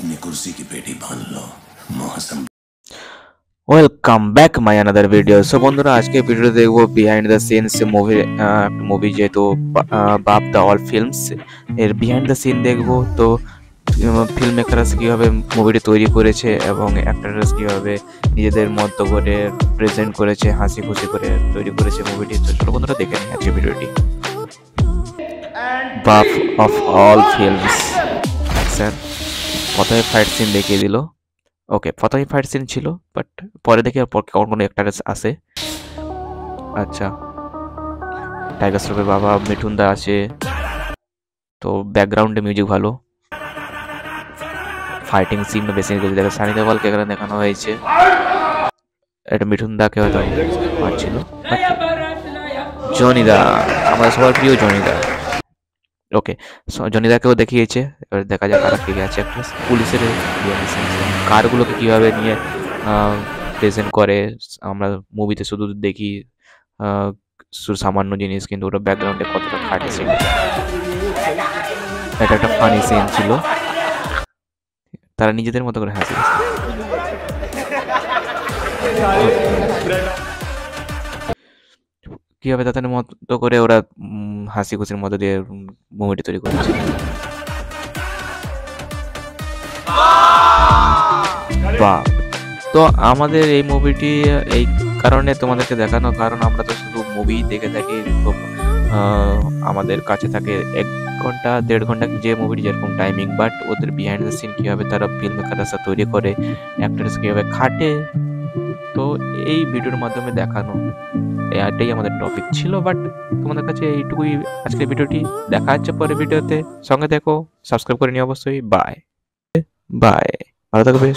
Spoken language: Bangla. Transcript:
अपनी कुर्सी की पेटी बांध लो मौसम। Welcome back my another video. So বন্ধুরা, আজকে ভিডিওতে দেখবো বিহাইন্ড দ্য সিনস মুভি যেহেতু বাপ দ্য অল ফিল্মস এর বিহাইন্ড দ্য সিন দেখবো। তো ফিল্ম মেকারস কীভাবে মুভিটি তৈরি করেছে এবং অ্যাক্টারস কীভাবে নিজেদের মতো করে প্রেজেন্ট করেছে, হাসি খুশি করে তৈরি করেছে মুভিটি। তো চলো বন্ধুরা দেখে নিই আজকে ভিডিওটি। বাপ অফ অল ফিল্মস অ্যাকশন। প্রথমে ফাইট সিন দেখিয়ে দিল। ওকে, প্রথমে ফাইট সিন ছিল, বাট পরে দেখি কখন কোনো একটা আসে। আচ্ছা, টাইগার শ্রফের বাবা মিঠুন দা আছে, তো ব্যাকগ্রাউন্ডে মিউজিক ভালো। ফাইটিং সিন বেশি দেখা সানি দেওয়ালকে এখানে দেখানো হয়েছে। এটা মিঠুন দাকে হয়তো পাচ্ছিল। জনি দা, আমাদের সবার প্রিয় জনি দা। ওকে, জনি দাকেও দেখিয়েছে। এবার দেখা যাক কারা কে আছে। একটা পুলিশের কারগুলোকে কীভাবে নিয়ে প্রেজেন্ট করে। আমরা মুভিতে শুধু দেখি সামান্য জিনিস, কিন্তু ওটা ব্যাকগ্রাউন্ডে কতটা খাটেছে। এটা একটা ফানি সিন ছিল, তারা নিজেদের মতো করে হাসি কীভাবে তাদের মতো করে ওরা হাসি খুশির মতো দিয়ে মুভিটি তৈরি করেছে। বাহ! তো আমাদের এই মুভিটি এই কারণে তোমাদেরকে দেখানো, কারণ আমরা তো শুধু মুভি দেখে থাকি। খুব আমাদের কাছে থাকে 1 ঘন্টা 1.5 ঘন্টা যে মুভিটি যেরকম টাইমিং, বাট ওদের বিহাইন্ড দ্য সিন কীভাবে তারা ফিল্ম মেকাররা তৈরি করে, অ্যাক্টার্স কীভাবে খাটে, তো এই ভিডিওর মাধ্যমে দেখানো। এটাই আমাদের টপিক ছিল, বাট তোমাদের কাছে এইটুকুই আজকের ভিডিওটি। দেখা হচ্ছে পরের ভিডিওতে, সঙ্গে দেখো, সাবস্ক্রাইব করে নিও অবশ্যই। বাই বাই, ভালো থাকবে।